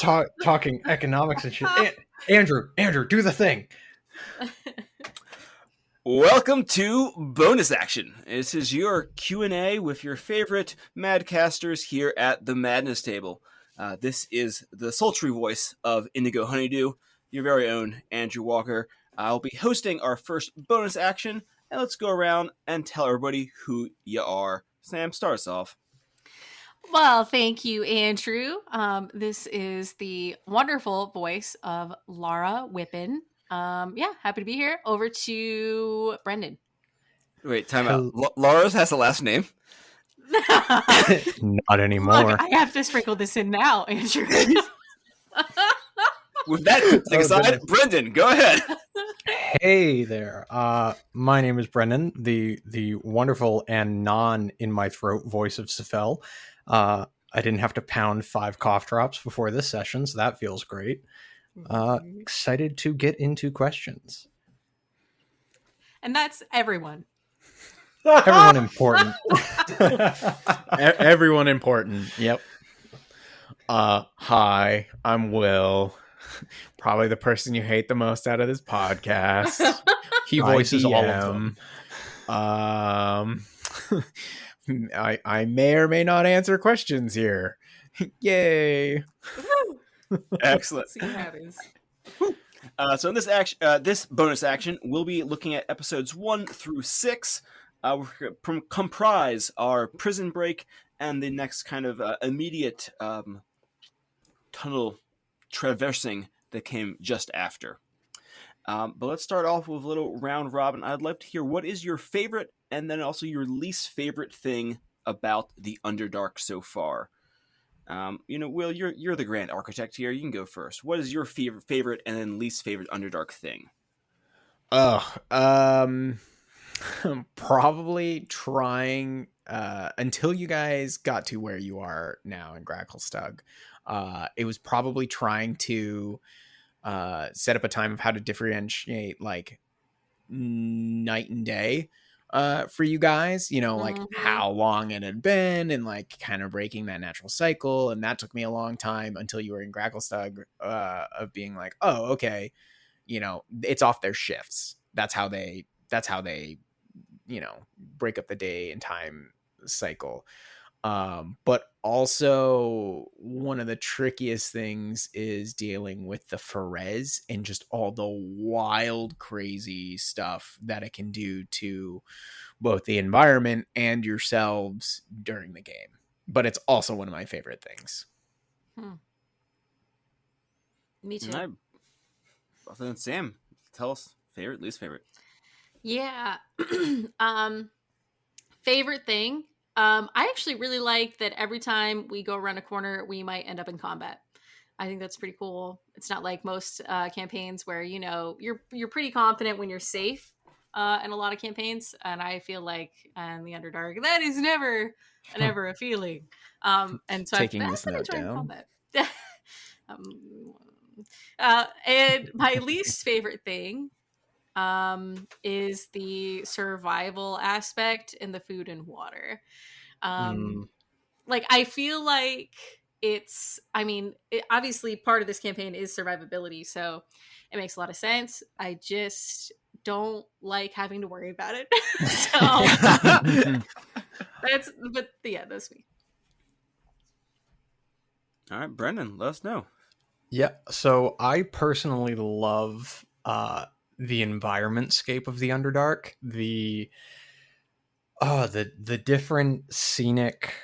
Talking economics and shit. Andrew, do the thing. Welcome to Bonus Action. This is your Q&A with your favorite Madcasters here at the Madness Table. This is the sultry voice of Indigo Honeydew, your very own Andrew Walker. I'll be hosting our first Bonus Action, and let's go around and tell everybody who you are. Sam, start us off. Well, thank you, Andrew. This is the wonderful voice of Lara, Wippen. Happy to be here. Over to Brendan. Wait, time out. Lara's has the last name? Not anymore. Look, I have to sprinkle this in now, Andrew. With that aside, Brendan, go ahead. Hey there. My name is Brendan, the wonderful and non-in-my-throat voice of Sephel. I didn't have to pound 5 cough drops before this session, so that feels great. Excited to get into questions. And that's everyone. Everyone important. Everyone important. Yep. Hi, I'm Will. Probably the person you hate the most out of this podcast. He voices all of them. I may or may not answer questions here. Yay! Excellent. See what happens. So in this bonus action, we'll be looking at episodes 1 through 6. Comprise our prison break and the next kind of immediate tunnel traversing that came just after. But let's start off with a little round robin. I'd like to hear what is your favorite and then also your least favorite thing about the Underdark so far. Will, you're the grand architect here. You can go first. What is your favorite and then least favorite Underdark thing? Probably trying until you guys got to where you are now in Gracklestug. It was probably trying to set up a time of how to differentiate like night and day for you guys, like how long it had been and like kind of breaking that natural cycle. And that took me a long time until you were in Gracklestug of being like, oh, okay, it's off their shifts. That's how they break up the day and time cycle. But also one of the trickiest things is dealing with the Ferez and just all the wild, crazy stuff that it can do to both the environment and yourselves during the game. But it's also one of my favorite things. Me too. Other than Sam, tell us favorite, least favorite. Yeah. Favorite thing. I actually really like that every time we go around a corner, we might end up in combat. I think that's pretty cool. It's not like most campaigns where, you're pretty confident when you're safe in a lot of campaigns. And I feel like in the Underdark, that is never a feeling. And so taking I've this been note enjoying down. Combat. And my least favorite thing is the survival aspect in the food and water. Like I feel like obviously part of this campaign is survivability, so it makes a lot of sense. I just don't like having to worry about it. So that's me. All right, Brendan, let us know. Yeah, so I personally love the environment scape of the Underdark, the different scenic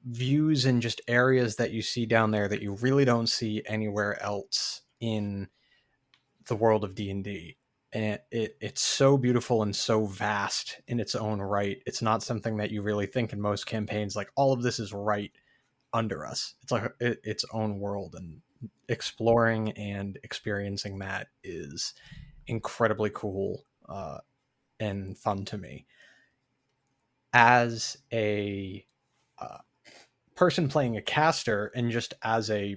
views and just areas that you see down there that you really don't see anywhere else in the world of D&D. And it's so beautiful and so vast in its own right. It's not something that you really think in most campaigns, like all of this is right under us. It's like its own world, and exploring and experiencing that is incredibly cool and fun to me. As a person playing a caster and just as a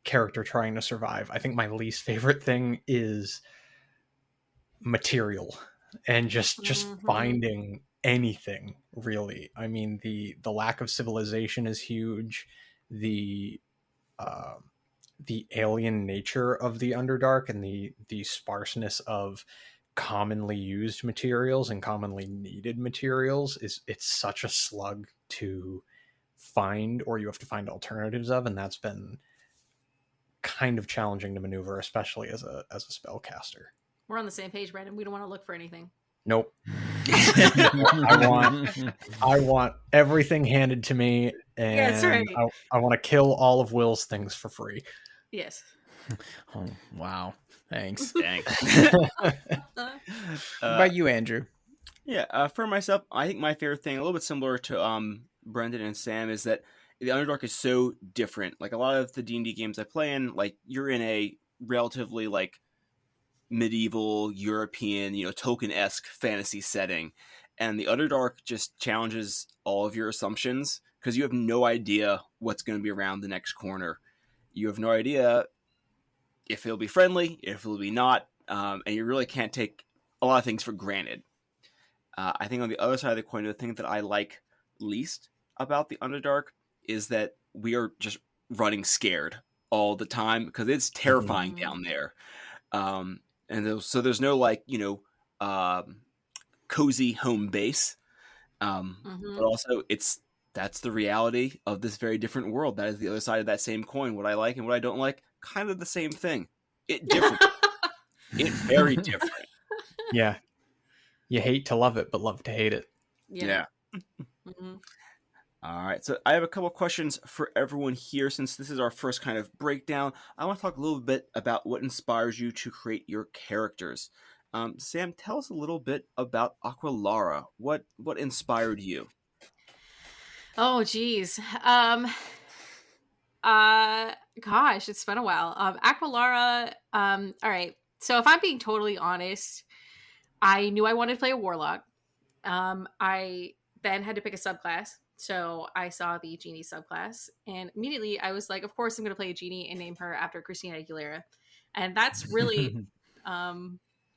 character trying to survive, I think my least favorite thing is material and just finding anything really. I mean, the lack of civilization is huge. The uh, the alien nature of the Underdark and the sparseness of commonly used materials and commonly needed materials is it's such a slug to find, or you have to find alternatives of, and that's been kind of challenging to maneuver, especially as a spellcaster. We're on the same page, Brandon. We don't want to look for anything. Nope. I want everything handed to me, and Yeah, that's right. I want to kill all of Will's things for free. Yes. Oh, wow. Thanks. Thanks. What about you, Andrew? Yeah, for myself, I think my favorite thing, a little bit similar to Brendan and Sam, is that the Underdark is so different. Like a lot of the D&D games I play in, like you're in a relatively like medieval European, Tolkien-esque fantasy setting, and the Underdark just challenges all of your assumptions because you have no idea what's going to be around the next corner. You have no idea if it'll be friendly, if it'll be not, and you really can't take a lot of things for granted. I think on the other side of the coin, the thing that I like least about the Underdark is that we are just running scared all the time because it's terrifying down there. So there's no cozy home base. But also that's the reality of this very different world. That is the other side of that same coin. What I like and what I don't like, kind of the same thing. It different. It very different. Yeah. You hate to love it, but love to hate it. Yeah. All right. So I have a couple questions for everyone here. Since this is our first kind of breakdown, I want to talk a little bit about what inspires you to create your characters. Sam, tell us a little bit about Lara. What inspired you? Oh, geez. Gosh, it's been a while. Lara. All right. So if I'm being totally honest, I knew I wanted to play a warlock. I then had to pick a subclass. So I saw the genie subclass, and immediately I was like, of course I'm going to play a genie and name her after Christina Aguilera. And that's really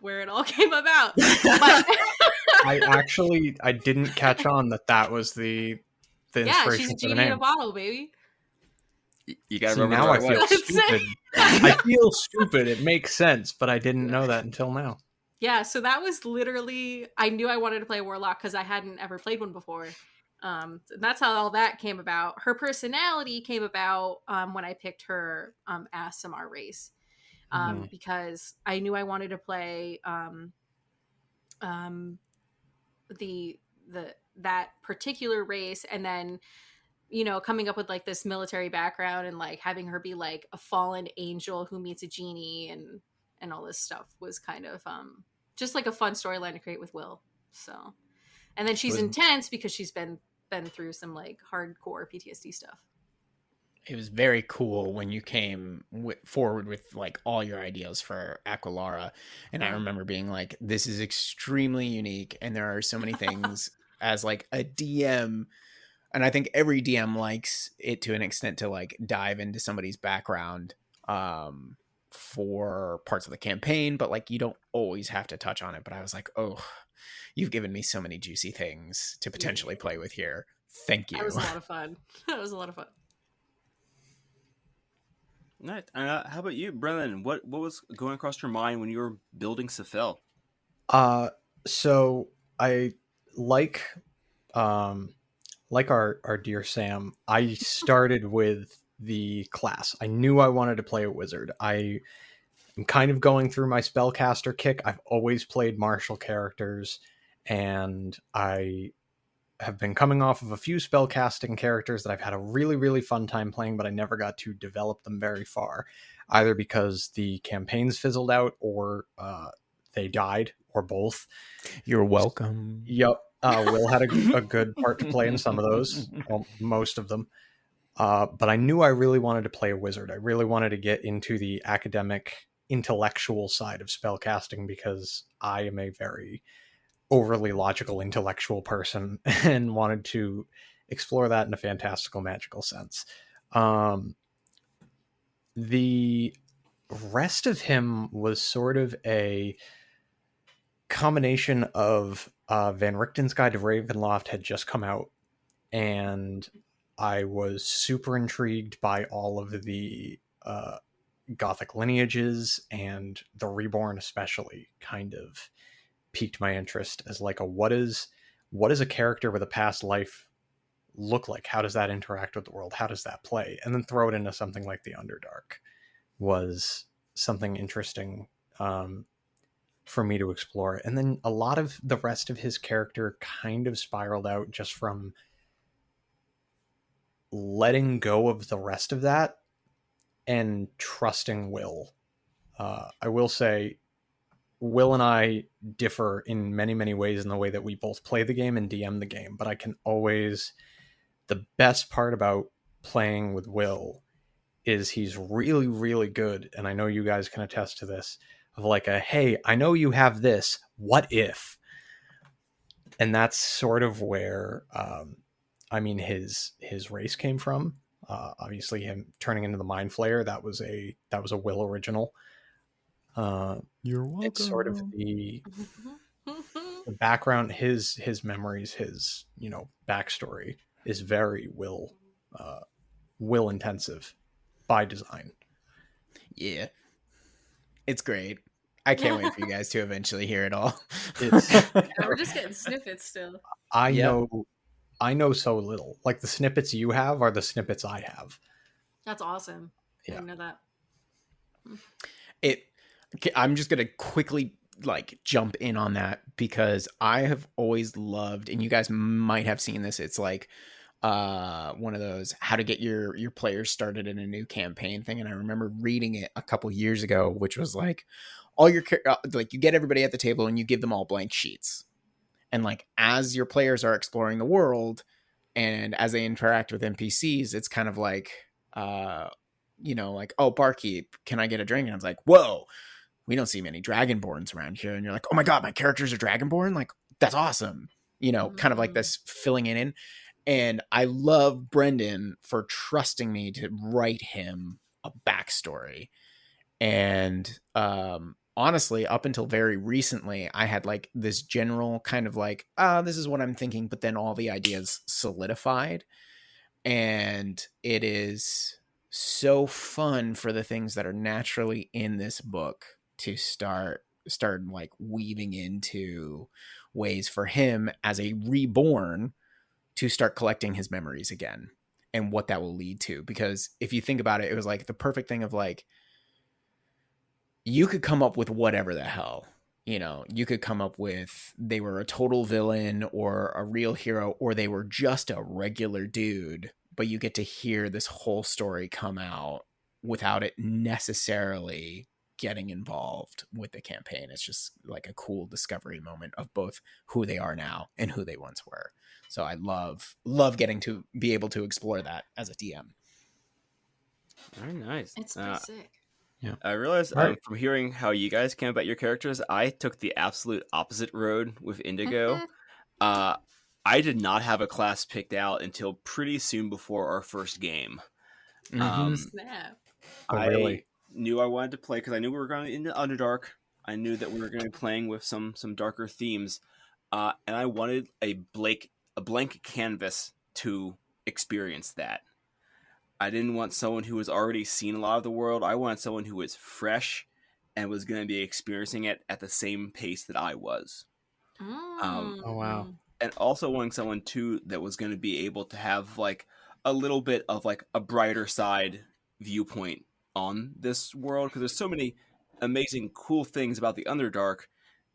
where it all came about. But I didn't catch on that was the inspiration she's a for the genie name. in a bottle, baby. You gotta See, remember now the I right feel way. stupid. I feel stupid. It makes sense, but I didn't know that until now. Yeah, so that was literally, I knew I wanted to play a warlock because I hadn't ever played one before. That's how all that came about. Her personality came about when I picked her ASMR race, because I knew I wanted to play that particular race, and then coming up with like this military background and like having her be like a fallen angel who meets a genie and all this stuff was kind of just like a fun storyline to create with Will. So, and then she's intense because she's been through some like hardcore PTSD stuff. It was very cool when you came forward with like all your ideas for Lara, and I remember being like, this is extremely unique, and there are so many things as like a DM, and I think every DM likes it to an extent to like dive into somebody's background for parts of the campaign, but like you don't always have to touch on it. But I was like, oh, you've given me so many juicy things to potentially play with here. Thank you. That was a lot of fun. That was a lot of fun. Nice. How about you, Brennan? What was going across your mind when you were building Sephel? So I like our dear Sam. I started with the class. I knew I wanted to play a wizard. I am kind of going through my spellcaster kick. I've always played martial characters, and I have been coming off of a few spellcasting characters that I've had a really, really fun time playing, but I never got to develop them very far, either because the campaigns fizzled out or they died, or both. You're welcome. Yep. Will had a good part to play in some of those, well, most of them. But I knew I really wanted to play a wizard. I really wanted to get into the academic, intellectual side of spellcasting because I am a very overly logical, intellectual person and wanted to explore that in a fantastical, magical sense. The rest of him was sort of a combination of Van Richten's Guide to Ravenloft had just come out, and I was super intrigued by all of the Gothic lineages, and the Reborn especially kind of piqued my interest as like what is a character with a past life look like? How does that interact with the world? How does that play? And then throw it into something like the Underdark was something interesting for me to explore. And then a lot of the rest of his character kind of spiraled out just from letting go of the rest of that and trusting Will. I will say Will and I differ in many, many ways in the way that we both play the game and DM the game, but I can always... The best part about playing with Will is he's really, really good, and I know you guys can attest to this, of like hey, I know you have this, what if? And that's sort of where, his race came from. Obviously, him turning into the Mind Flayer, that was a Will original. You're welcome. It's sort of the background, his memories, his backstory is very Will intensive by design. Yeah, it's great. I can't wait for you guys to eventually hear it all. We're just getting snippets still. I know so little. Like the snippets you have are the snippets I have. That's awesome. Yeah. I didn't know that. I'm just gonna quickly jump in on that because I have always loved, and you guys might have seen this, it's like one of those how to get your players started in a new campaign thing. And I remember reading it a couple years ago, which was like all your you get everybody at the table and you give them all blank sheets, and as your players are exploring the world and as they interact with NPCs, it's kind of like oh, barkeep, can I get a drink? And I was like, whoa, we don't see many dragonborns around here. And you're like, oh my god, my characters are dragonborn, that's awesome, kind of like this filling it in. And I love Brendan for trusting me to write him a backstory. And honestly, up until very recently, I had this general kind of this is what I'm thinking, but then all the ideas solidified. And it is so fun for the things that are naturally in this book to start weaving into ways for him as a reborn to start collecting his memories again and what that will lead to. Because if you think about it, it was the perfect thing of you could come up with whatever the hell, you could come up with they were a total villain or a real hero, or they were just a regular dude, but you get to hear this whole story come out without it necessarily getting involved with the campaign. It's just a cool discovery moment of both who they are now and who they once were. So I love getting to be able to explore that as a DM. Very nice. It's pretty sick. Yeah. I realized from hearing how you guys came about your characters, I took the absolute opposite road with Indigo. I did not have a class picked out until pretty soon before our first game. Snap. I knew I wanted to play because I knew we were going into Underdark. I knew that we were going to be playing with some darker themes, and I wanted a blank canvas to experience that. I didn't want someone who has already seen a lot of the world. I wanted someone who was fresh and was going to be experiencing it at the same pace that I was. Oh, wow. And also wanting someone, too, that was going to be able to have, a little bit of, a brighter side viewpoint on this world. Because there's so many amazing, cool things about the Underdark,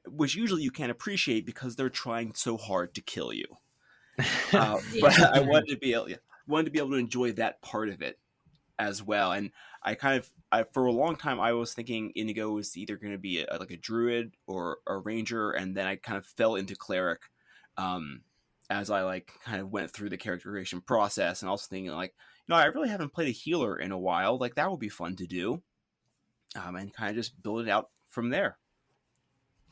which usually you can't appreciate because they're trying so hard to kill you. But I wanted to be able to enjoy that part of it as well. And I for a long time, I was thinking Indigo was either going to be a druid or a ranger. And then I kind of fell into cleric as I kind of went through the characterization process, and also thinking I really haven't played a healer in a while. That would be fun to do. And kind of just build it out from there.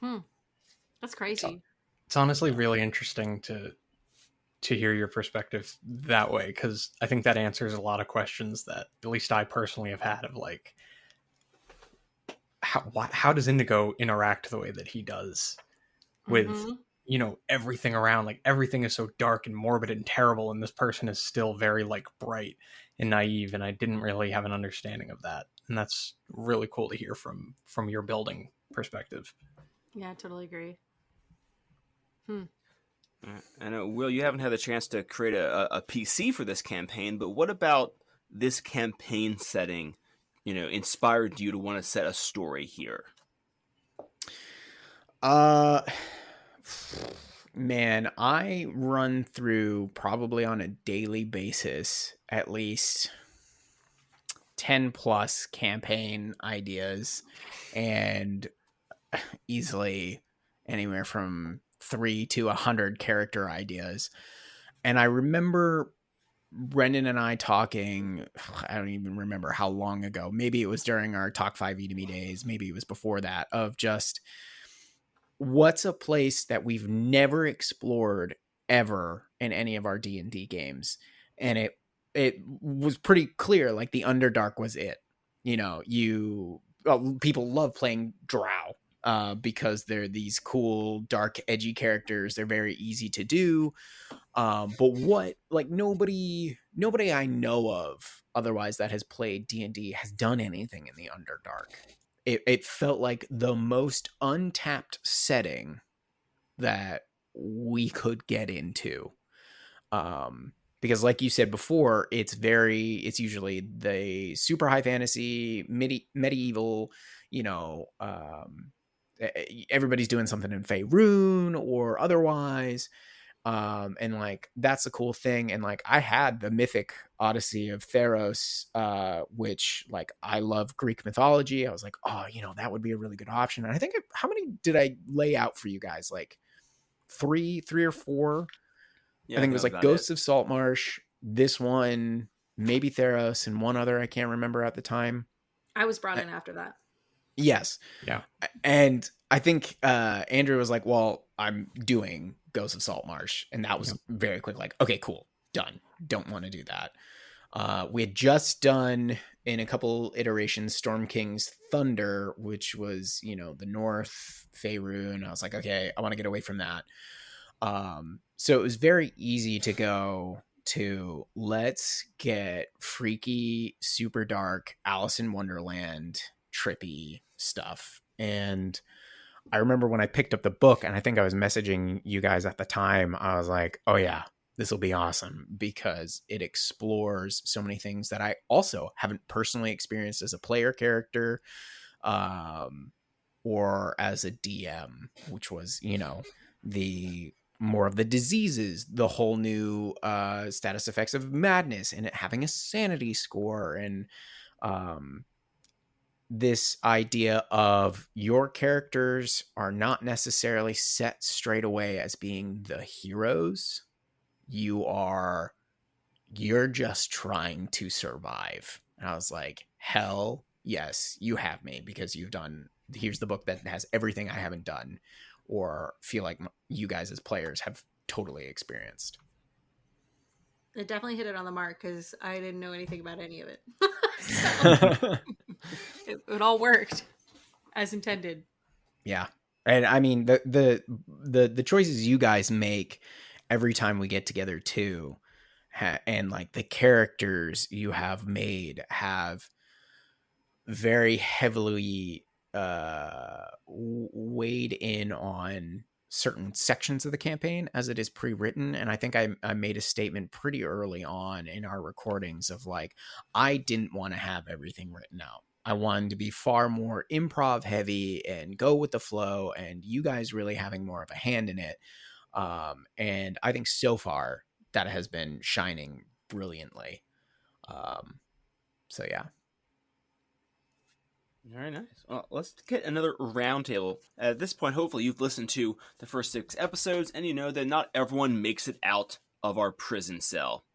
That's crazy. It's honestly really interesting to hear your perspective that way, because I think that answers a lot of questions that at least I personally have had of how does Indigo interact the way that he does with, Mm-hmm. everything around, like everything is so dark and morbid and terrible, and this person is still very like bright and naive, and I didn't really have an understanding of that. And that's really cool to hear from your building perspective. Yeah, I totally agree. Hmm. And Will, you haven't had the chance to create a PC for this campaign, but what about this campaign setting, inspired you to want to set a story here? Man, I run through probably on a daily basis at least 10 plus campaign ideas, and easily anywhere from 3 to 100 character ideas. And I remember Brendan and I talking, I don't even remember how long ago. Maybe it was during our Talk 5e to Me days. Maybe it was before that, of just what's a place that we've never explored ever in any of our D&D games. And it was pretty clear, like the Underdark was it. People love playing drow because they're these cool, dark, edgy characters. They're very easy to do. But what, like, nobody I know of otherwise that has played D&D has done anything in the Underdark. It felt like the most untapped setting that we could get into. Because like you said before, it's usually the super high fantasy, medieval, everybody's doing something in Faerun or otherwise. And like that's a cool thing. And like I had the mythic Odyssey of Theros, which like I love Greek mythology. I was like, oh, that would be a really good option. And I think how many did I lay out for you guys? Like three or four. Yeah, I think it was like about Ghosts it. of Saltmarsh, this one, maybe Theros, and one other I can't remember at the time. I was brought in after that. Yes. Yeah. And I think Andrew was like, well, I'm doing Ghosts of Saltmarsh. And that was very quick, like, okay, cool, done. Don't want to do that. We had just done, in a couple iterations, Storm King's Thunder, which was, the North, Faerun. I was like, okay, I want to get away from that. So it was very easy to go to, let's get freaky, super dark, Alice in Wonderland, trippy stuff. And I remember when I picked up the book, and I think I was messaging you guys at the time, I was like, oh yeah, this will be awesome, because it explores so many things that I also haven't personally experienced as a player character, or as a DM, which was, the more of the diseases, the whole new status effects of madness, and it having a sanity score, and this idea of your characters are not necessarily set straight away as being the heroes. You're just trying to survive. And I was like, hell yes, you have me, because here's the book that has everything I haven't done or feel like you guys as players have totally experienced. It definitely hit it on the mark, because I didn't know anything about any of it. It all worked as intended. Yeah. And I mean, the choices you guys make every time we get together too, and like the characters you have made have very heavily weighed in on certain sections of the campaign as it is pre-written. And I think I made a statement pretty early on in our recordings of like, I didn't want to have everything written out. I wanted to be far more improv heavy and go with the flow, and you guys really having more of a hand in it. And I think so far that has been shining brilliantly. So yeah. Very nice. Well, let's get another roundtable. At this point, hopefully you've listened to the first 6 episodes, and you know that not everyone makes it out of our prison cell.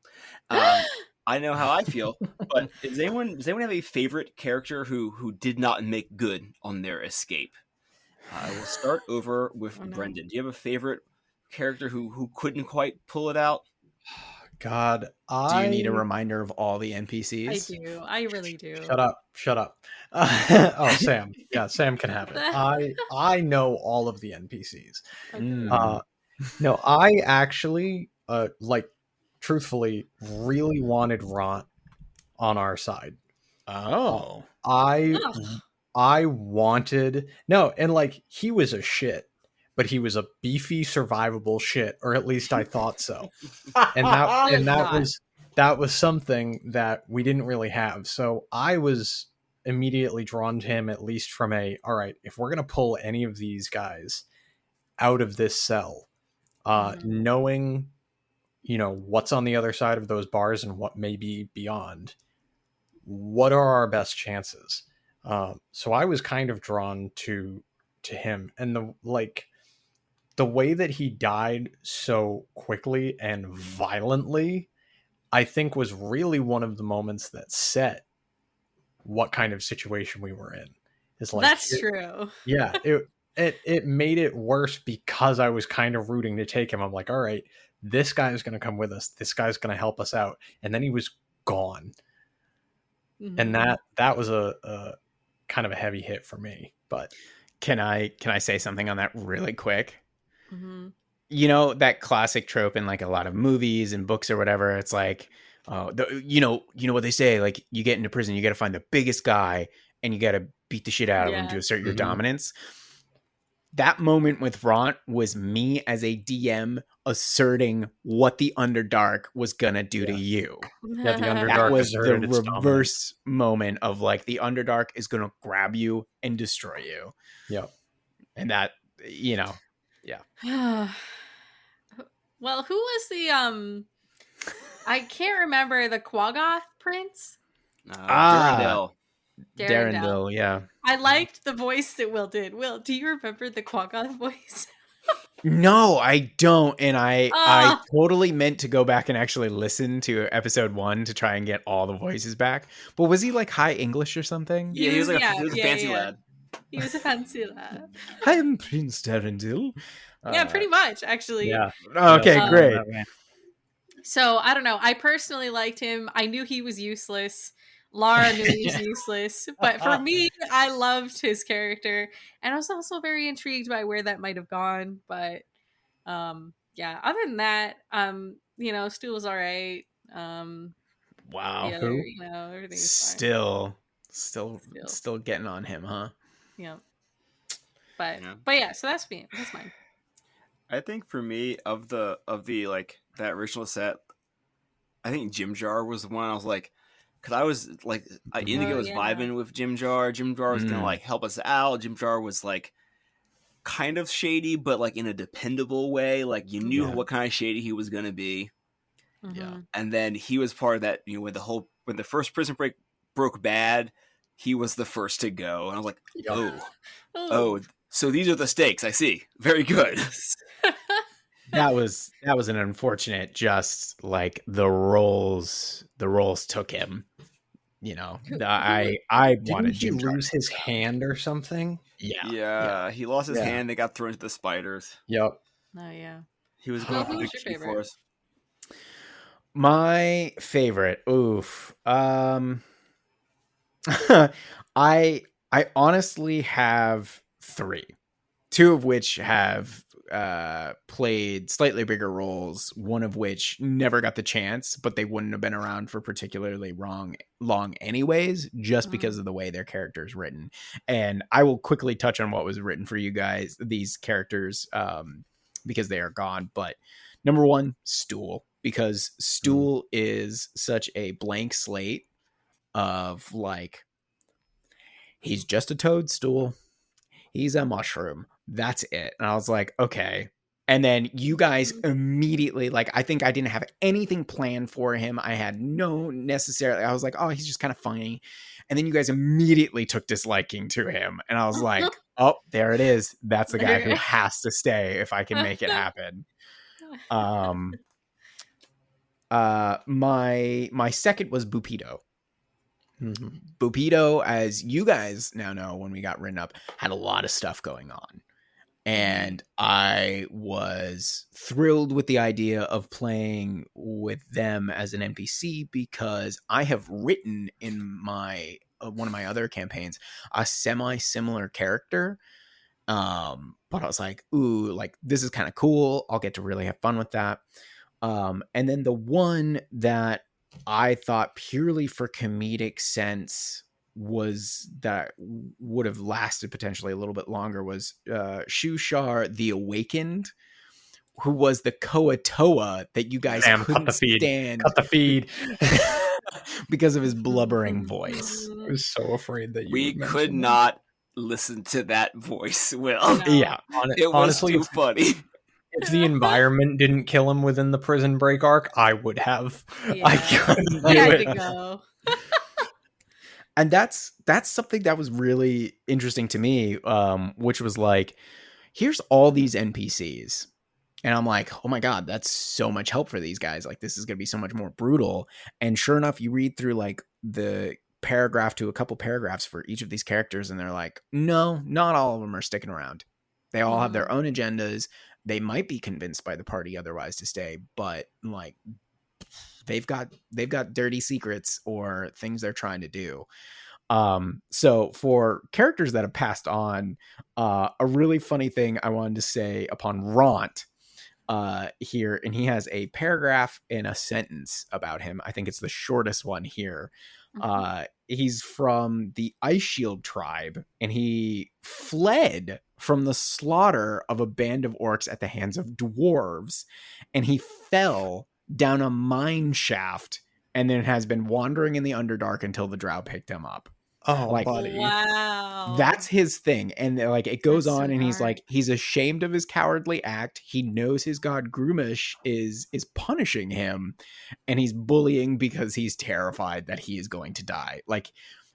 I know how I feel, but does anyone have a favorite character who did not make good on their escape? I will start over with Brendan. Do you have a favorite character who couldn't quite pull it out? God, Do you need a reminder of all the NPCs? I do. I really do. Shut up. Oh, Sam. Yeah, Sam can have it. I know all of the NPCs. Okay. No, I actually, like, truthfully, really wanted Ront on our side. Oh. I Ugh. I wanted no, and like he was a shit, but he was a beefy, survivable shit, or at least I thought so. And He was not. that was something that we didn't really have. So I was immediately drawn to him, at least from all right, if we're gonna pull any of these guys out of this cell, knowing what's on the other side of those bars and what may be beyond, what are our best chances? So I was kind of drawn to him, and the way that he died so quickly and violently, I think was really one of the moments that set what kind of situation we were in. Is like That's true. Yeah, it made it worse because I was kind of rooting to take him. I'm like, all right, this guy is going to come with us. This guy's going to help us out, and then he was gone. And that was a kind of a heavy hit for me. But can I say something on that really quick? Mm-hmm. You know, that classic trope in like a lot of movies and books or whatever. It's like, you know what they say, like you get into prison, you got to find the biggest guy and you got to beat the shit out of him to assert your dominance. That moment with Ront was me as a DM asserting what the Underdark was gonna do to you. Yeah, the Underdark that was the its reverse moment of like the Underdark is gonna grab you and destroy you. Yep. And that, yeah. Well, who was the I can't remember the Quaggoth prince. Darendelle. Darendelle, yeah. I liked the voice that Will did. Will, do you remember the Quaggoth voice? No, I don't. And I totally meant to go back and actually listen to episode 1 to try and get all the voices back. But was he like high English or something? Yeah, he was a fancy lad. He was a fancy lad. I am Prince Darendelle. Yeah, pretty much, actually. Yeah. Okay, great. So, I don't know. I personally liked him. I knew he was useless. Lara knew he was useless. But for me, I loved his character. And I was also very intrigued by where that might have gone. But, yeah, other than that, Stu was all right. Wow. Everything's fine. Still getting on him, huh? Yeah. But yeah, so that's me. That's mine. I think for me, of the like that original set, I think Jim Jar was the one I was like, because I was like, Indigo was vibing with Jim Jar. Jim Jar was gonna like help us out. Jim Jar was like kind of shady, but like in a dependable way. Like you knew what kind of shady he was gonna be. Yeah. And then he was part of that. When the first prison break broke bad, he was the first to go. And I was like, oh, so these are the stakes. I see. Very good. That was an unfortunate, just like the roles took him. I wanted Jim to lose his hand or something. Yeah. He lost his hand. They got thrown into the spiders. Yep. Oh yeah. He was going for the key for us. My favorite. Oof. I honestly have 3, 2 of which have played slightly bigger roles, one of which never got the chance, but they wouldn't have been around for particularly long anyways, just because of the way their character is written. And I will quickly touch on what was written for you guys, these characters, because they are gone. But number 1, Stool, because Stool is such a blank slate of like, he's just a toadstool. He's a mushroom. That's it. And I was like, okay. And then you guys immediately, like, I think I didn't have anything planned for him. I had I was like, oh, he's just kind of funny. And then you guys immediately took disliking to him. And I was like, oh, there it is. That's the guy who has to stay if I can make it happen. My second was Bupito. Bupito, as you guys now know, when we got written up, had a lot of stuff going on. and I was thrilled with the idea of playing with them as an NPC because I have written in my one of my other campaigns a semi-similar character. But I was like, ooh, like this is kind of cool. I'll get to really have fun with that. And then the one that I thought purely for comedic sense was that would have lasted potentially a little bit longer was Shushar the Awakened, who was the Koatoa that you guys couldn't stand. Cut the feed. Because of his blubbering voice. I was so afraid that we could not listen to that voice, Will. No. Yeah, It was honestly, too funny. if the environment didn't kill him within the prison break arc, I would have. Yeah. I couldn't We do had it. to go. And that's something that was really interesting to me, which was like, here's all these NPCs. And I'm like, oh my God, that's so much help for these guys. Like, this is going to be so much more brutal. And sure enough, you read through like the paragraph to a couple paragraphs for each of these characters, and they're like, no, not all of them are sticking around. They all have their own agendas. They might be convinced by the party otherwise to stay, but like they've got dirty secrets or things they're trying to do. So for characters that have passed on, a really funny thing I wanted to say upon Ront here, and he has a paragraph and a sentence about him. I think it's the shortest one here. He's from the Ice Shield tribe, and he fled from the slaughter of a band of orcs at the hands of dwarves, and he fell down a mine shaft and then has been wandering in the Underdark until the drow picked him up. Oh, Like, buddy. Wow. That's his thing. And like it goes That's so on, and he's hard. like, he's ashamed of his cowardly act. He knows his god Grumish is punishing him, and he's bullying because he's terrified that he is going to die. Like,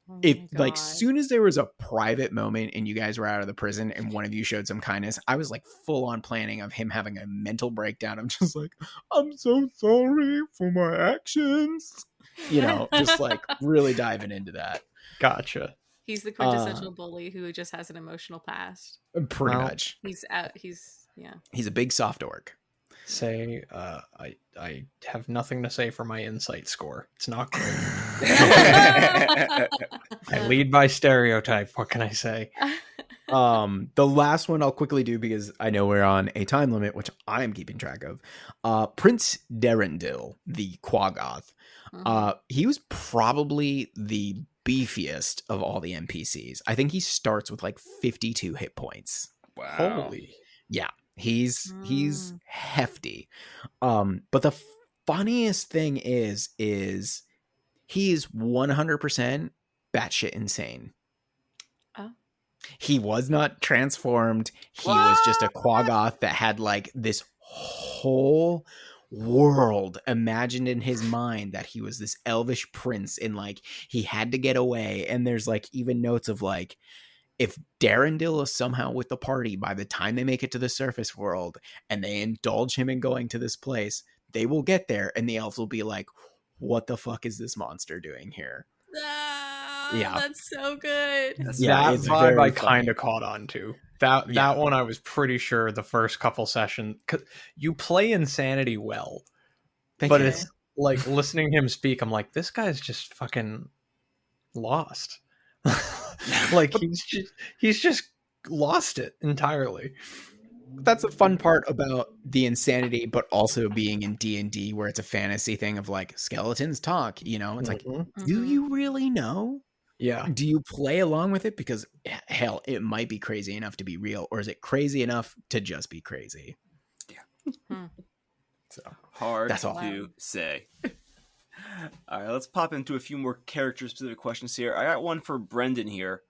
Oh if my like God. soon as there was a private moment and you guys were out of the prison and one of you showed some kindness, I was like full on planning of him having a mental breakdown. I'm just like, I'm so sorry for my actions. You know, just like really diving into that. Gotcha. He's the quintessential bully who just has an emotional past. Pretty Well, much. He's out. He's yeah. He's a big soft orc. Say, I have nothing to say for my insight score. It's not great. I lead by stereotype. What can I say? The last one I'll quickly do because I know we're on a time limit, which I am keeping track of. Prince Derendil, the Quaggoth. He was probably the beefiest of all the NPCs. I think he starts with like 52 hit points. Wow. Holy. Yeah, he's hefty. But the funniest thing is he's 100% batshit insane. Oh. He was not transformed. He was just a Quaggoth that had like this whole world imagined in his mind that he was this elvish prince and like he had to get away. And there's like even notes of like, if Derendil is somehow with the party by the time they make it to the surface world and they indulge him in going to this place, they will get there and the elves will be like, what the fuck is this monster doing here? Yeah. That's so good. That's That it's vibe very I funny. kind of caught on to. That one I was pretty sure the first couple sessions, cause you play Insanity well, Thank but you. it's like listening to him speak, I'm like, this guy's just fucking lost. Like he's just lost it entirely. That's the fun part about the insanity, but also being in D&D where it's a fantasy thing of like skeletons talk, you know, it's like, do you really know? Yeah. Do you play along with it? Because hell, it might be crazy enough to be real, or is it crazy enough to just be crazy? So Hard That's all. to say. All right, let's pop into a few more character-specific questions here. I got one for Brendan here.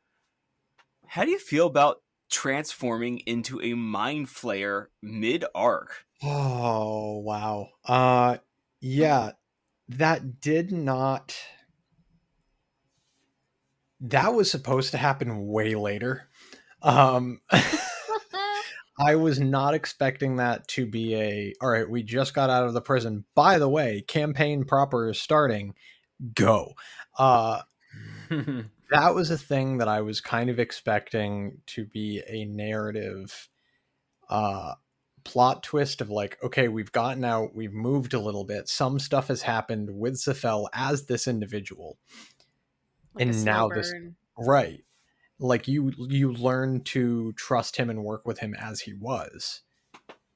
How do you feel about transforming into a mind flayer mid-arc? Oh, wow. Yeah, that did not... That was supposed to happen way later. I was not expecting that to be all right, we just got out of the prison. By the way, campaign proper is starting. Go. That was a thing that I was kind of expecting to be a narrative uh plot twist of like, okay, we've gotten out, we've moved a little bit, some stuff has happened with Sephel as this individual, Like a and slow now this, burn. right, like you learn to trust him and work with him as he was.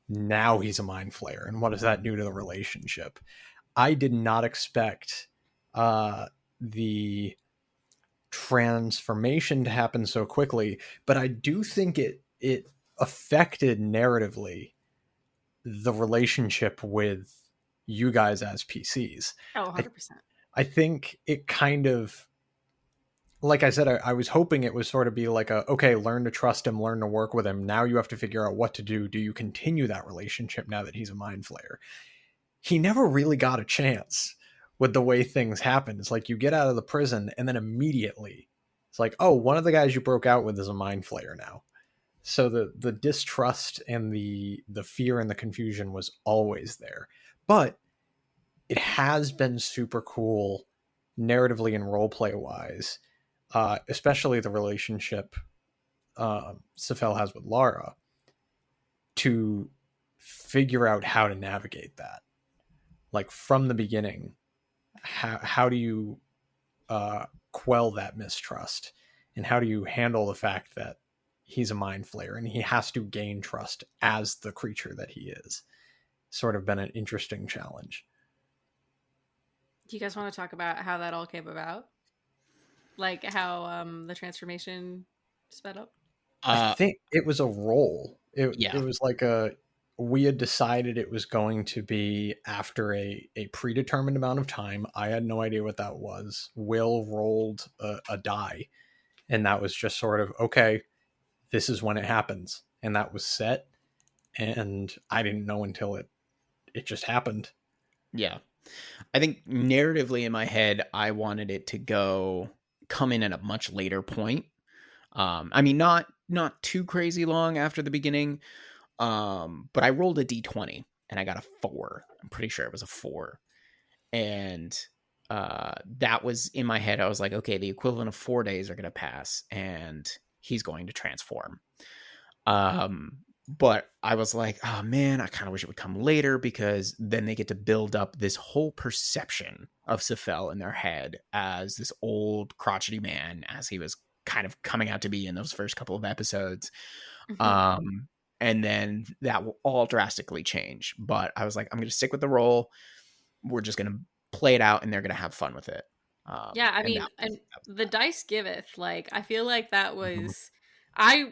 Now he's a mind flayer, and what does that do to the relationship? I did not expect the transformation to happen so quickly, but I do think it affected narratively the relationship with you guys as PCs. Oh, I 100%. I think it kind of, like I said, I was hoping it was sort of be like a, okay, learn to trust him, learn to work with him. Now you have to figure out what to do. Do you continue that relationship now that he's a mind flayer? He never really got a chance with the way things happen. It's like you get out of the prison and then immediately it's like, oh, one of the guys you broke out with is a mind flayer now. So the distrust and the fear and the confusion was always there. But it has been super cool narratively and roleplay wise, especially the relationship Sephel has with Lara, to figure out how to navigate that. Like from the beginning, how do you quell that mistrust, and how do you handle the fact that he's a mind flayer and he has to gain trust as the creature that he is? Sort of been an interesting challenge. Do you guys want to talk about how that all came about? Like how the transformation sped up? I think it was a roll. Yeah. It was like we had decided it was going to be after a predetermined amount of time. I had no idea what that was. Will rolled a die, and that was just sort of, okay, this is when it happens. And that was set. And I didn't know until it just happened. Yeah. I think narratively in my head, I wanted it to come in at a much later point. I mean, not too crazy long after the beginning. But I rolled a d20 and I got a 4. I'm pretty sure it was a 4. And that was in my head. I was like, okay, the equivalent of 4 days are going to pass and he's going to transform. But I was like, oh man, I kind of wish it would come later, because then they get to build up this whole perception of Sephel in their head as this old crotchety man, as he was kind of coming out to be in those first couple of episodes. And then that will all drastically change. But I was like, I'm going to stick with the role. We're just going to play it out and they're going to have fun with it. Yeah, I mean, and the dice giveth. Like, I feel like that was, I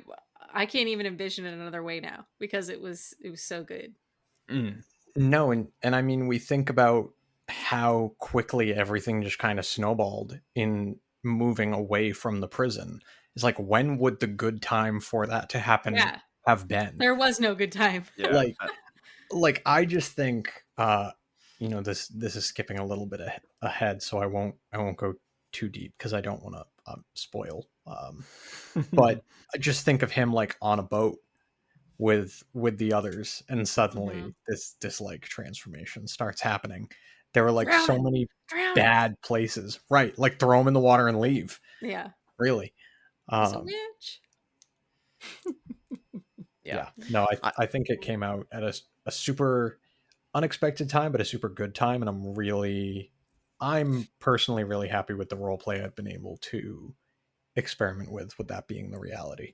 can't even envision it another way now, because it was so good. No, and I mean, we think about how quickly everything just kind of snowballed in moving away from the prison. It's like, when would the good time for that to happen have been? There was no good time. Yeah. Like I just think, this is skipping a little bit ahead, so I won't go too deep because I don't want to spoil. But I just think of him like on a boat with the others, and suddenly this like transformation starts happening. There were like so many bad places, right? Like throw him in the water and leave. Yeah, really. He's a witch. Yeah. No, I think it came out at a super unexpected time, but a super good time, and I'm personally really happy with the role play I've been able to experiment with that being the reality.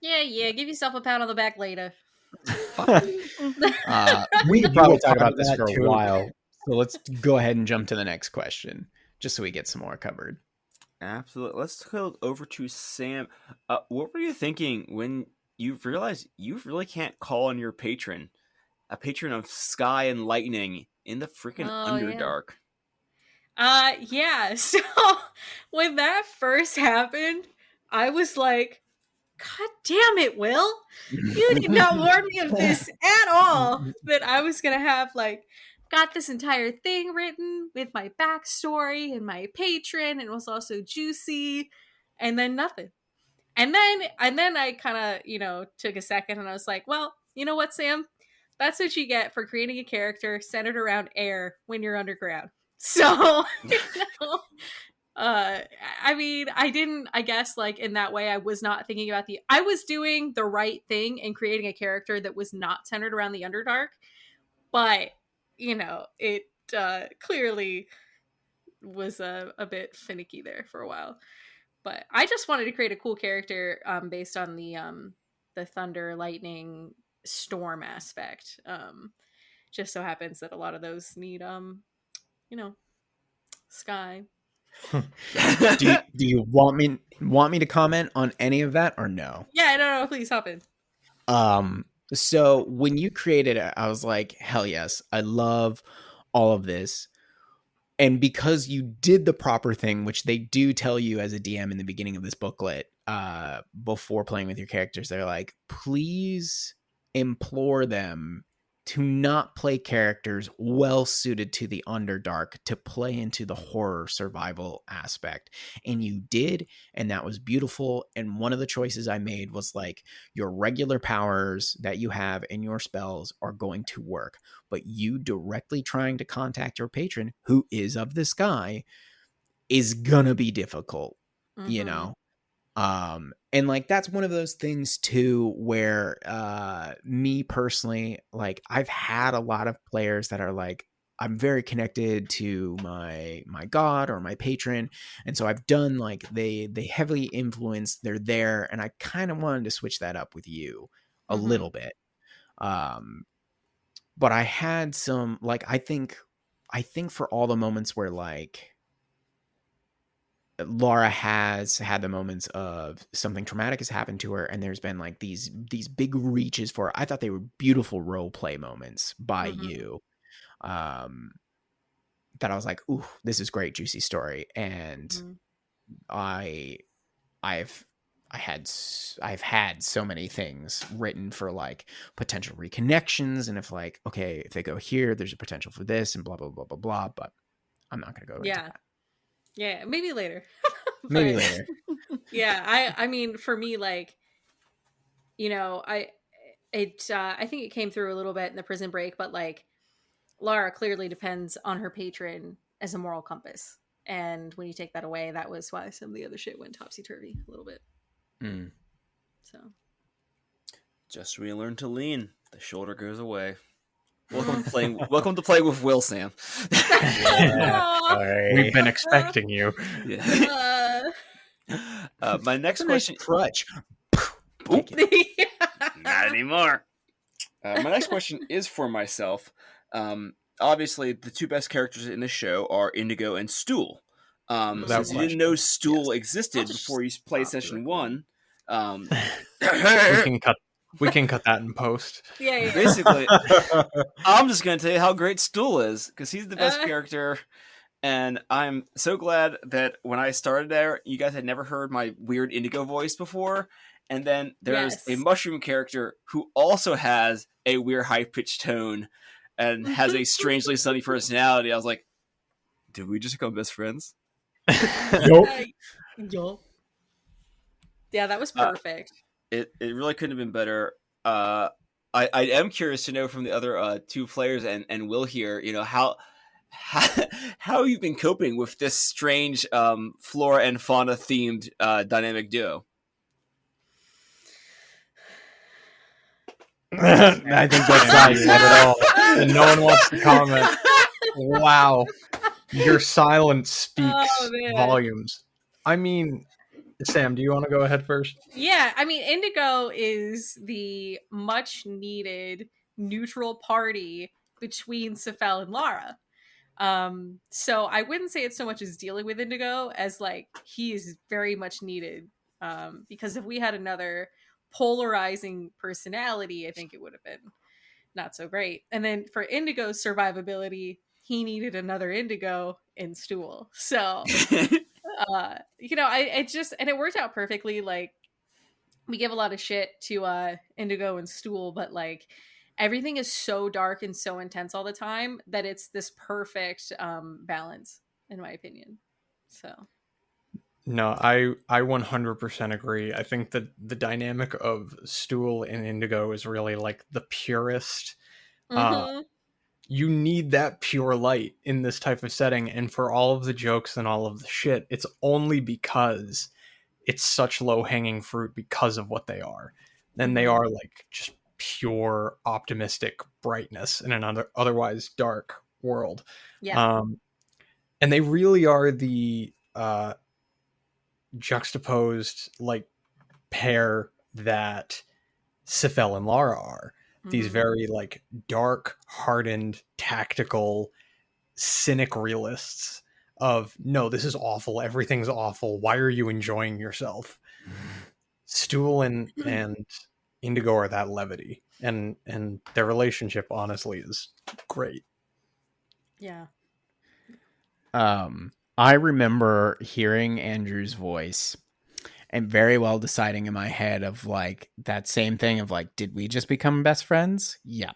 Yeah, give yourself a pat on the back later. We could probably talk about this for a while, so let's go ahead and jump to the next question, just so we get some more covered. Absolutely. Let's go over to Sam. What were you thinking when you realized you really can't call on your patron, a patron of sky and lightning, in the freaking Underdark? Yeah. So when that first happened, I was like, God damn it, Will. You did not warn me of this at all. That I was going to have, got this entire thing written with my backstory and my patron, and it was also juicy, and then nothing. And then I kind of, took a second and I was like, well, you know what, Sam? That's what you get for creating a character centered around air when you're underground. So, I I mean, I didn't, I guess, like, in that way, I was not thinking about I was doing the right thing in creating a character that was not centered around the Underdark, but, you know, it clearly was a bit finicky there for a while. But I just wanted to create a cool character based on the thunder, lightning, storm aspect. Just so happens that a lot of those need, you know, sky. Do you want me to comment on any of that or no? Yeah, no, please hop in. So when you created it, I was like, hell yes, I love all of this. And because you did the proper thing, which they do tell you as a DM in the beginning of this booklet, before playing with your characters, they're like, please implore them to not play characters well suited to the Underdark, to play into the horror survival aspect. And you did, and that was beautiful. And one of the choices I made was like, your regular powers that you have and your spells are going to work, but you directly trying to contact your patron, who is of the sky, is gonna be difficult, you know? And like, that's one of those things too, where me personally, like, I've had a lot of players that are like, I'm very connected to my god or my patron, and so I've done like, they heavily influence, they're there, and I kind of wanted to switch that up with you a little bit. But I had some, like, I think for all the moments where like Lara has had the moments of something traumatic has happened to her, and there's been like these big reaches for her. I thought they were beautiful role play moments by you. That I was like, ooh, this is great, juicy story. And I've had so many things written for like potential reconnections, and if like, okay, if they go here, there's a potential for this, and blah blah blah blah blah. But I'm not gonna go into that. Yeah, maybe later. Maybe later. Yeah, I mean, for me, like, you know, I think it came through a little bit in the prison break, but like, Lara clearly depends on her patron as a moral compass, and when you take that away, that was why some of the other shit went topsy-turvy a little bit. So just when you learn to lean, the shoulder goes away. Welcome to playing with Will, Sam. We've been expecting you. Yeah. My next question. Crutch. Not anymore. My next question is for myself. Obviously, the two best characters in the show are Indigo and Stool. Since you didn't know Stool existed before you played session 1, we can cut that in post. Yeah. Basically, I'm just going to tell you how great Stool is, because he's the best character, and I'm so glad that when I started there, you guys had never heard my weird Indigo voice before, and then there's a mushroom character who also has a weird high-pitched tone and has a strangely sunny personality. I was like, did we just become best friends? Yup. Yeah, that was perfect. It really couldn't have been better. I am curious to know from the other two players and Will here, you know, how you've been coping with this strange flora and fauna themed dynamic duo. I think that's not said at all, and no one wants to comment. Wow, your silence speaks volumes. I mean, Sam, do you want to go ahead first? Yeah, I mean, Indigo is the much needed neutral party between Sephel and Lara. So I wouldn't say it's so much as dealing with Indigo as like he is very much needed. Because if we had another polarizing personality, I think it would have been not so great. And then for Indigo's survivability, he needed another Indigo in Stool. So you know, it worked out perfectly. Like, we give a lot of shit to Indigo and Stool, but like everything is so dark and so intense all the time that it's this perfect balance, in my opinion. So no, I 100% agree. I think that the dynamic of Stool and Indigo is really like the purest. you need that pure light in this type of setting, and for all of the jokes and all of the shit, it's only because it's such low-hanging fruit because of what they are. And they are like just pure optimistic brightness in an otherwise dark world. Yeah. And they really are the juxtaposed like pair that Sephel and Lara are. These very like dark, hardened, tactical, cynic realists of no, this is awful, everything's awful, why are you enjoying yourself? Stool and Indigo are that levity, and their relationship honestly is great. Yeah. I remember hearing Andrew's voice and very well deciding in my head of like that same thing of like, did we just become best friends? Yeah.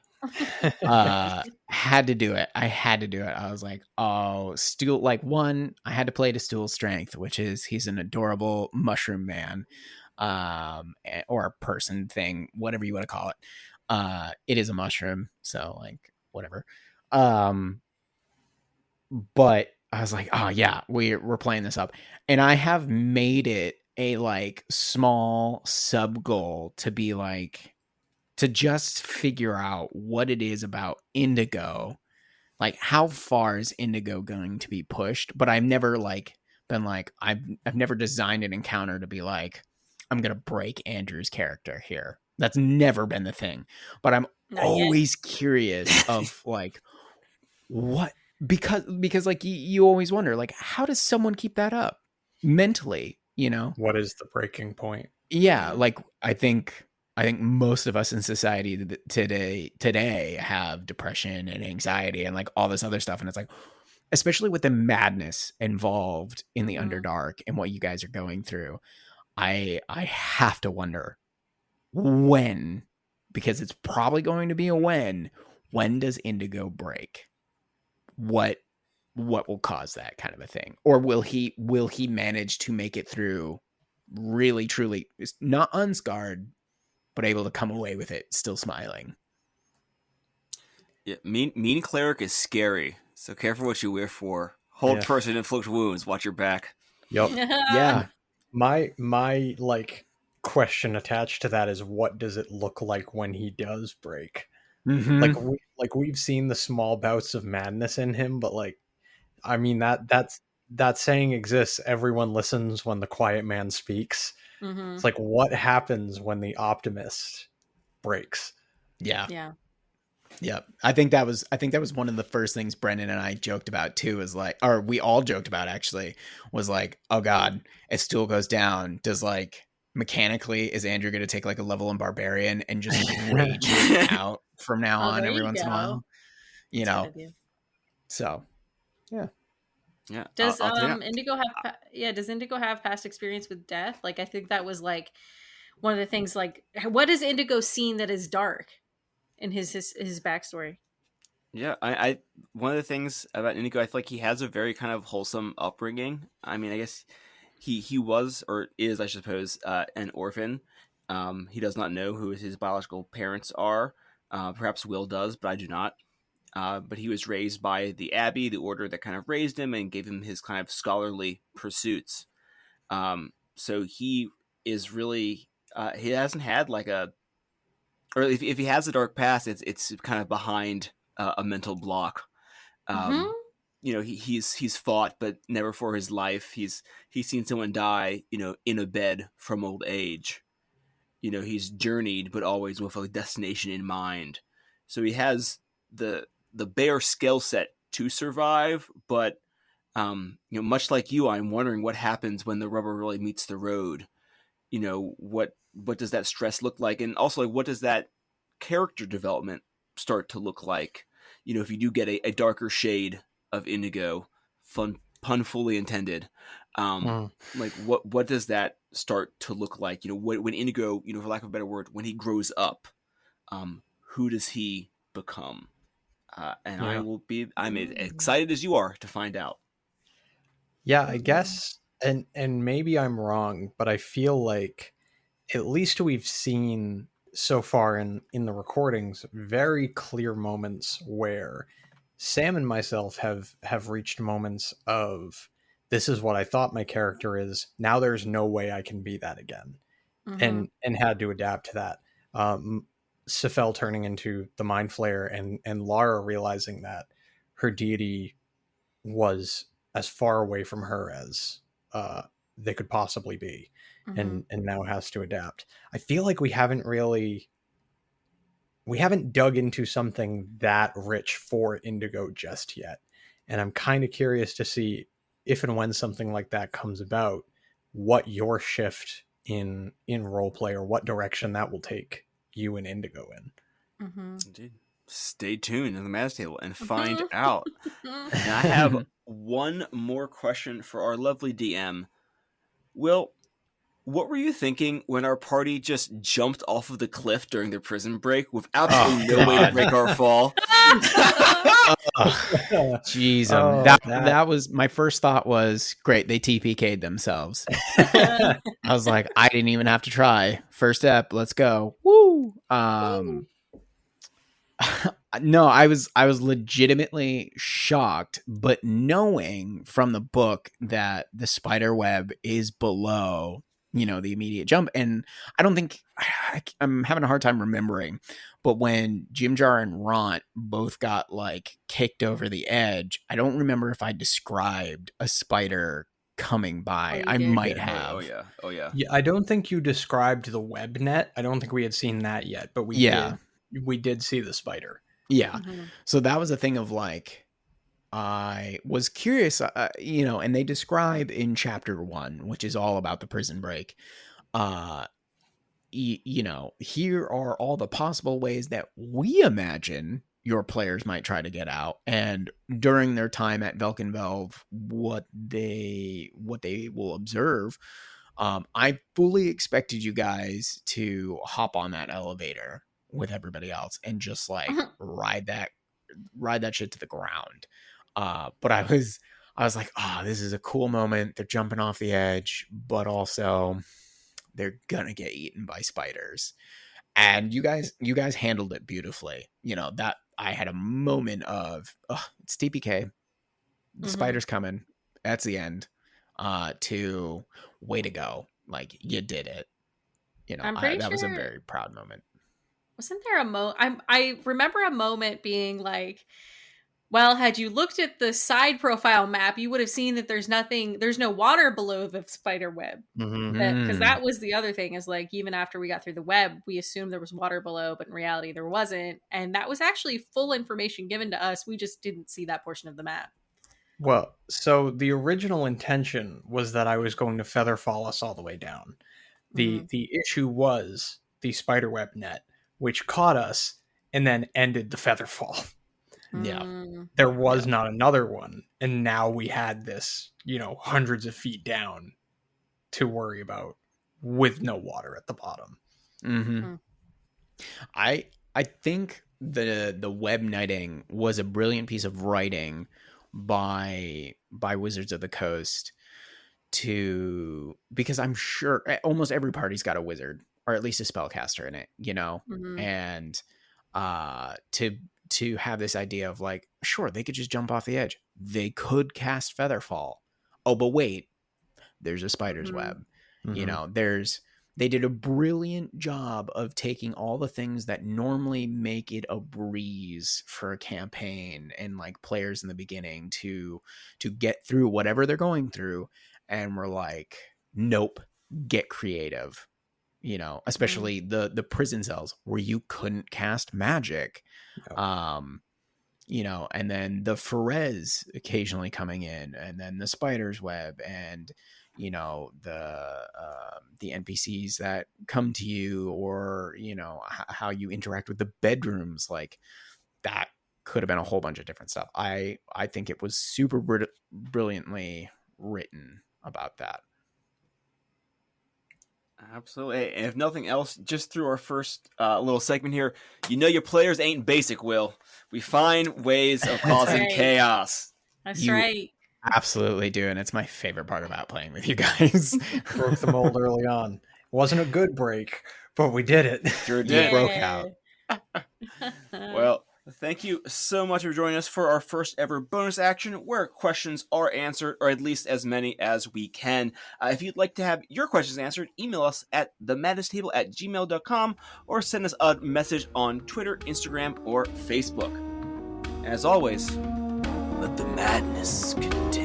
Had to do it. I had to do it. I was like, oh, Stool, like one, I had to play to Stool's strength, which is he's an adorable mushroom man, or person thing, whatever you want to call it. It is a mushroom, so like whatever. But I was like, oh yeah, we're playing this up. And I have made it a like small sub goal to be like, to just figure out what it is about Indigo. Like how far is Indigo going to be pushed? But I've never like been like, I've never designed an encounter to be like, I'm going to break Andrew's character here. That's never been the thing. But I'm always curious of like, what, because like you always wonder like how does someone keep that up mentally, you know? What is the breaking point? Yeah, like I think most of us in society today have depression and anxiety and like all this other stuff, and it's like, especially with the madness involved in the Underdark and what you guys are going through, I have to wonder when, because it's probably going to be a when does Indigo break? What will cause that kind of a thing? Or will he manage to make it through really truly not unscarred, but able to come away with it still smiling? Yeah, mean cleric is scary, so careful what you wish for. Hold person, inflict wounds, watch your back. Yep. Yeah. My like question attached to that is, what does it look like when he does break? Mm-hmm. Like we've seen the small bouts of madness in him, but like, I mean, that saying exists. Everyone listens when the quiet man speaks. It's like, what happens when the optimist breaks? Yeah. I think that was one of the first things Brendan and I joked about too, is like, or we all joked about actually, was like, oh god, if Stool goes down, does like mechanically is Andrew going to take like a level in Barbarian and just rage it out from now on every once in a while, you know? So yeah. Does Indigo have does Indigo have past experience with death? Like I think that was like one of the things, like what has Indigo seen that is dark in his backstory? Yeah, I one of the things about Indigo, I feel like he has a very kind of wholesome upbringing. I mean, I guess he was, or is, I suppose, an orphan. He does not know who his biological parents are. Perhaps Will does, but I do not. But he was raised by the Abbey, the order that kind of raised him and gave him his kind of scholarly pursuits. So he is really, he hasn't had like a, or if he has a dark past, it's kind of behind a mental block. You know, he's fought, but never for his life. He's seen someone die, you know, in a bed from old age. You know, he's journeyed, but always with a destination in mind. So he has the bare skill set to survive, but you know, much like you, I'm wondering what happens when the rubber really meets the road. You know, what does that stress look like, and also like, what does that character development start to look like? You know, if you do get a darker shade of Indigo, pun fully intended. Like what does that start to look like? You know, when Indigo, you know, for lack of a better word, when he grows up, who does he become? And I'm excited as you are to find out. Yeah, I guess, and maybe I'm wrong, but I feel like at least we've seen so far in the recordings very clear moments where Sam and myself have reached moments of, this is what I thought my character is. Now there's no way I can be that again, Mm-hmm. and had to adapt to that. Sephel turning into the Mind Flayer, and Lara realizing that her deity was as far away from her as they could possibly be, Mm-hmm. and now has to adapt. I feel like we haven't dug into something that rich for Indigo just yet, and I'm kind of curious to see if and when something like that comes about, what your shift in roleplay, or what direction that will take you and Indigo in. Mm-hmm. Indeed. Stay tuned in the Madness Table and find out. And I have one more question for our lovely DM. Will, what were you thinking when our party just jumped off of the cliff during their prison break with absolutely no way to God. break our fall? Jeez, Oh, that was my first thought. Was great. They TPK'd themselves. I was like, I didn't even have to try. First step, let's go. Woo. No, I was legitimately shocked, but knowing from the book that the spider web is below, the immediate jump, and I don't think I'm having a hard time remembering, but when Jimjar and Ront both got like kicked over the edge, I don't remember if I described a spider coming by. Oh, you I did. might Yeah. have. Oh yeah. Yeah, I don't think you described the web net. I don't think we had seen that yet, but Yeah. we did see the spider. Yeah. Mm-hmm. So that was a thing of like, I was curious, and they describe in chapter 1, which is all about the prison break. Here are all the possible ways that we imagine your players might try to get out, and during their time at Velkenvelv, what they will observe. I fully expected you guys to hop on that elevator with everybody else and just like ride that shit to the ground. But I was like, this is a cool moment. They're jumping off the edge, but also they're gonna get eaten by spiders. And you guys handled it beautifully. That I had a moment of, it's TPK. The spider's coming. That's the end. To way to go. Like, you did it. I'm pretty that was a sure- very proud moment. Wasn't there I remember a moment being like, well, had you looked at the side profile map, you would have seen that there's no water below the spider web. Mm-hmm. Because that was the other thing, is like, even after we got through the web, we assumed there was water below, but in reality there wasn't. And that was actually full information given to us. We just didn't see that portion of the map. Well, so the original intention was that I was going to feather fall us all the way down. The issue was the spiderweb net, which caught us and then ended the feather fall. Yeah. There was not another one, and now we had this, hundreds of feet down to worry about with no water at the bottom. Mm-hmm. I think the web netting was a brilliant piece of writing by Wizards of the Coast, because I'm sure almost every party's got a wizard or at least a spellcaster in it, and to have this idea of like, sure, they could just jump off the edge. They could cast Featherfall. Oh, but wait, there's a spider's web. They did a brilliant job of taking all the things that normally make it a breeze for a campaign and like players in the beginning to get through whatever they're going through. And we're like, nope, get creative, especially the prison cells where you couldn't cast magic. And then the Ferez occasionally coming in, and then the spider's web, and the NPCs that come to you, or how you interact with the bedrooms. Like, that could have been a whole bunch of different stuff. I think it was super brilliantly written about that. Absolutely. And if nothing else, just through our first little segment here, your players ain't basic, Will. We find ways of causing chaos. That's right. Absolutely do, and it's my favorite part about playing with you guys. Broke the mold early on. Wasn't a good break, But we did it. Sure You did. broke out. Well, thank you so much for joining us for our first ever bonus action where questions are answered, or at least as many as we can. If you'd like to have your questions answered, email us at themadnesstable@gmail.com or send us a message on Twitter, Instagram, or Facebook. As always, let the madness continue.